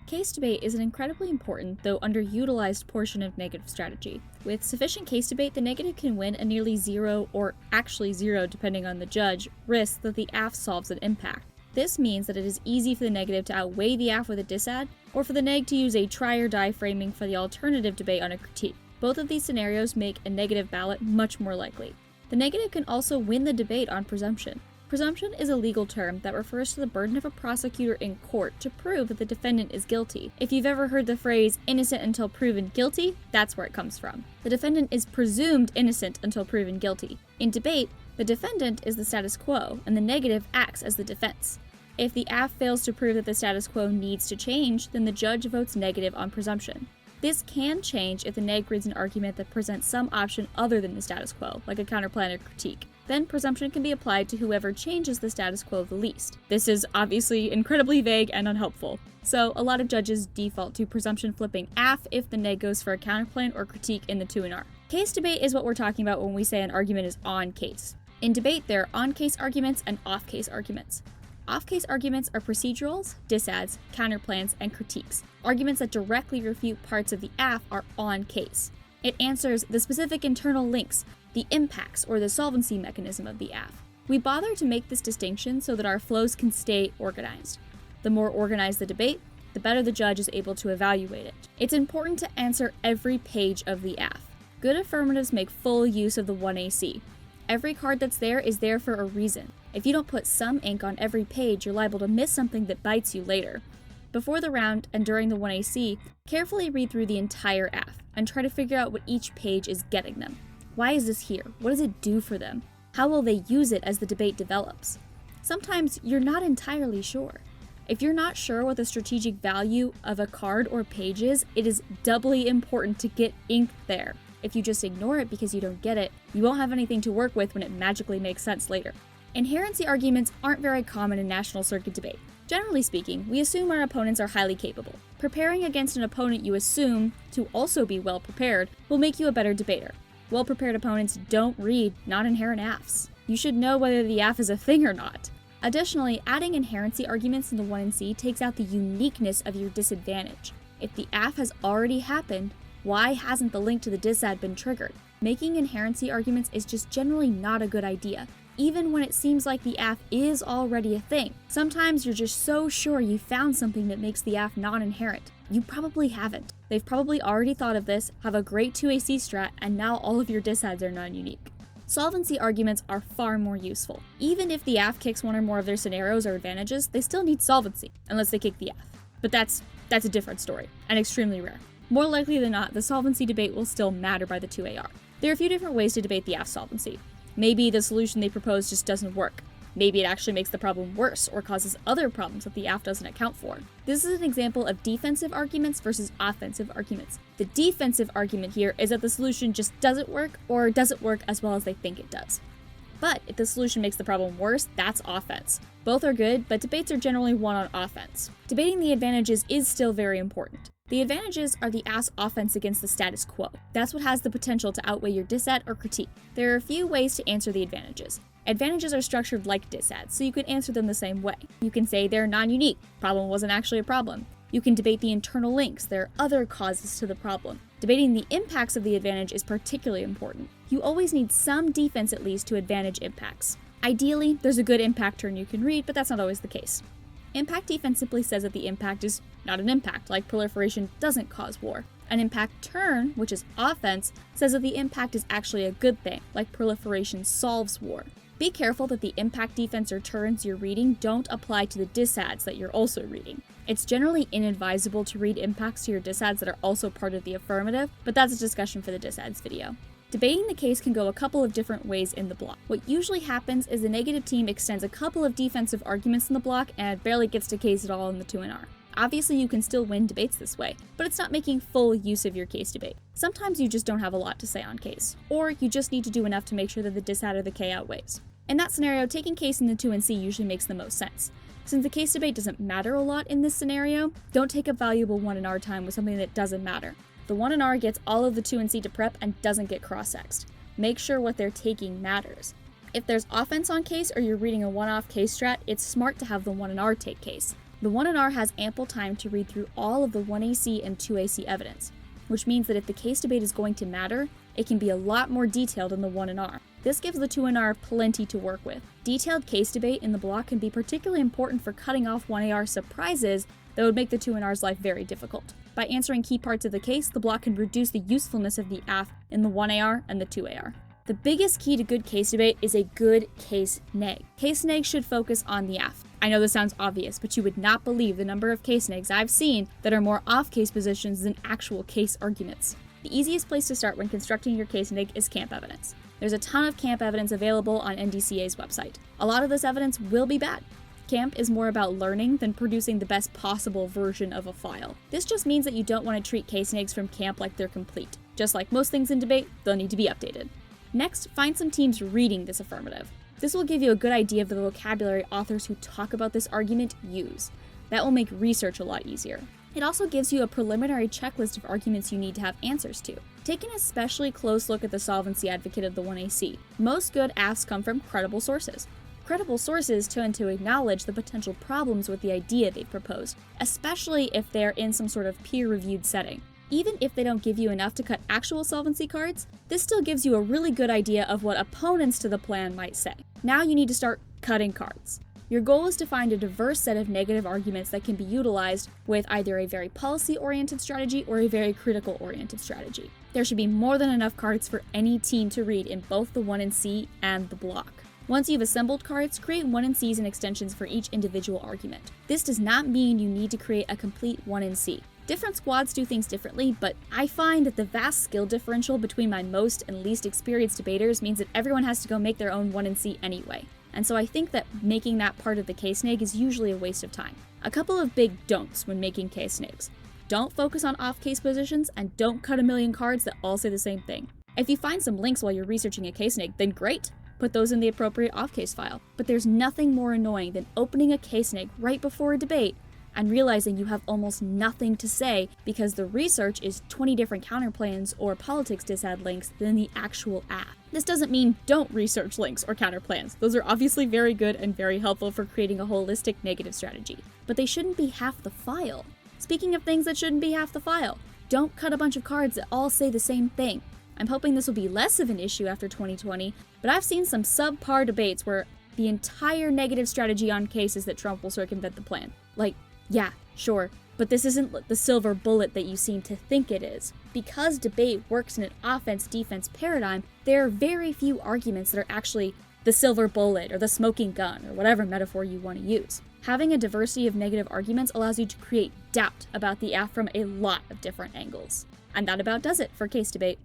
Case debate is an incredibly important, though underutilized, portion of negative strategy. With sufficient case debate, the negative can win a nearly zero, or actually zero depending on the judge, risk that the AF solves an impact. This means that it is easy for the negative to outweigh the AF with a disad, or for the neg to use a try or die framing for the alternative debate on a critique. Both of these scenarios make a negative ballot much more likely. The negative can also win the debate on presumption. Presumption is a legal term that refers to the burden of a prosecutor in court to prove that the defendant is guilty. If you've ever heard the phrase innocent until proven guilty, that's where it comes from. The defendant is presumed innocent until proven guilty. In debate, the defendant is the status quo, and the negative acts as the defense. If the AF fails to prove that the status quo needs to change, then the judge votes negative on presumption. This can change if the neg reads an argument that presents some option other than the status quo, like a counterplan or critique. Then presumption can be applied to whoever changes the status quo the least. This is obviously incredibly vague and unhelpful, so a lot of judges default to presumption flipping AF if the neg goes for a counterplan or critique in the 2NR. Case debate is what we're talking about when we say an argument is on case. In debate, there are on-case arguments and off-case arguments. Off-case arguments are procedurals, disads, counterplans, and critiques. Arguments that directly refute parts of the AF are on case. It answers the specific internal links, the impacts, or the solvency mechanism of the AF. We bother to make this distinction so that our flows can stay organized. The more organized the debate, the better the judge is able to evaluate it. It's important to answer every page of the AF. Good affirmatives make full use of the 1AC. Every card that's there is there for a reason. If you don't put some ink on every page, you're liable to miss something that bites you later. Before the round and during the 1AC, carefully read through the entire AF and try to figure out what each page is getting them. Why is this here? What does it do for them? How will they use it as the debate develops? Sometimes you're not entirely sure. If you're not sure what the strategic value of a card or page is, it is doubly important to get ink there. If you just ignore it because you don't get it, you won't have anything to work with when it magically makes sense later. Inherency arguments aren't very common in national circuit debate. Generally speaking, we assume our opponents are highly capable. Preparing against an opponent you assume to also be well prepared will make you a better debater. Well-prepared opponents don't read non-inherent AFs. You should know whether the AF is a thing or not. Additionally, adding inherency arguments in the 1NC takes out the uniqueness of your disadvantage. If the AF has already happened, why hasn't the link to the disad been triggered? Making inherency arguments is just generally not a good idea, even when it seems like the AF is already a thing. Sometimes you're just so sure you found something that makes the AF non-inherent. You probably haven't. They've probably already thought of this, have a great 2AC strat, and now all of your disads are non-unique. Solvency arguments are far more useful. Even if the AF kicks one or more of their scenarios or advantages, they still need solvency, unless they kick the AF. But that's a different story, and extremely rare. More likely than not, the solvency debate will still matter by the 2AR. There are a few different ways to debate the AF solvency. Maybe the solution they propose just doesn't work. Maybe it actually makes the problem worse or causes other problems that the AF doesn't account for. This is an example of defensive arguments versus offensive arguments. The defensive argument here is that the solution just doesn't work or doesn't work as well as they think it does. But if the solution makes the problem worse, that's offense. Both are good, but debates are generally won on offense. Debating the advantages is still very important. The advantages are the AF's offense against the status quo. That's what has the potential to outweigh your disad or critique. There are a few ways to answer the advantages. Advantages are structured like disads, so you can answer them the same way. You can say they're non-unique, problem wasn't actually a problem. You can debate the internal links, there are other causes to the problem. Debating the impacts of the advantage is particularly important. You always need some defense at least to advantage impacts. Ideally, there's a good impact turn you can read, but that's not always the case. Impact defense simply says that the impact is not an impact, like proliferation doesn't cause war. An impact turn, which is offense, says that the impact is actually a good thing, like proliferation solves war. Be careful that the impact defense or turns you're reading don't apply to the disads that you're also reading. It's generally inadvisable to read impacts to your disads that are also part of the affirmative, but that's a discussion for the disads video. Debating the case can go a couple of different ways in the block. What usually happens is the negative team extends a couple of defensive arguments in the block and barely gets to case at all in the 2NR. Obviously, you can still win debates this way, but it's not making full use of your case debate. Sometimes you just don't have a lot to say on case, or you just need to do enough to make sure that the disad or the K outweighs. In that scenario, taking case in the 2NC usually makes the most sense. Since the case debate doesn't matter a lot in this scenario, don't take up valuable 1NR time with something that doesn't matter. The 1NR gets all of the 2NC to prep and doesn't get cross-sexed. Make sure what they're taking matters. If there's offense on case or you're reading a one-off case strat, it's smart to have the 1NR take case. The 1NR has ample time to read through all of the 1AC and 2AC evidence, which means that if the case debate is going to matter, it can be a lot more detailed than the 1NR. This gives the 2NR plenty to work with. Detailed case debate in the block can be particularly important for cutting off 1AR surprises that would make the 2NR's life very difficult. By answering key parts of the case, the block can reduce the usefulness of the AF in the 1AR and the 2AR. The biggest key to good case debate is a good case neg. Case neg should focus on the AF. I know this sounds obvious, but you would not believe the number of case negs I've seen that are more off-case positions than actual case arguments. The easiest place to start when constructing your case neg is camp evidence. There's a ton of camp evidence available on NDCA's website. A lot of this evidence will be bad. Camp is more about learning than producing the best possible version of a file. This just means that you don't want to treat case negs from camp like they're complete. Just like most things in debate, they'll need to be updated. Next, find some teams reading this affirmative. This will give you a good idea of the vocabulary authors who talk about this argument use. That will make research a lot easier. It also gives you a preliminary checklist of arguments you need to have answers to. Take an especially close look at the solvency advocate of the 1AC. Most good AFs come from credible sources. Credible sources tend to acknowledge the potential problems with the idea they've proposed, especially if they're in some sort of peer-reviewed setting. Even if they don't give you enough to cut actual solvency cards, this still gives you a really good idea of what opponents to the plan might say. Now you need to start cutting cards. Your goal is to find a diverse set of negative arguments that can be utilized with either a very policy-oriented strategy or a very critical-oriented strategy. There should be more than enough cards for any team to read in both the 1NC and the block. Once you've assembled cards, create 1NCs and extensions for each individual argument. This does not mean you need to create a complete 1NC. Different squads do things differently, but I find that the vast skill differential between my most and least experienced debaters means that everyone has to go make their own 1NC anyway. And so I think that making that part of the case neg is usually a waste of time. A couple of big don'ts when making case negs. Don't focus on off-case positions, and don't cut a million cards that all say the same thing. If you find some links while you're researching a case neg, then great! Put those in the appropriate off-case file. But there's nothing more annoying than opening a case neg right before a debate and realizing you have almost nothing to say because the research is 20 different counterplans or politics dissad links than the actual app. This doesn't mean don't research links or counterplans. Those are obviously very good and very helpful for creating a holistic negative strategy. But they shouldn't be half the file. Speaking of things that shouldn't be half the file, don't cut a bunch of cards that all say the same thing. I'm hoping this will be less of an issue after 2020, but I've seen some subpar debates where the entire negative strategy on case is that Trump will circumvent the plan. Like, yeah, sure, but this isn't the silver bullet that you seem to think it is. Because debate works in an offense-defense paradigm, there are very few arguments that are actually the silver bullet or the smoking gun or whatever metaphor you want to use. Having a diversity of negative arguments allows you to create doubt about the AF from a lot of different angles. And that about does it for case debate.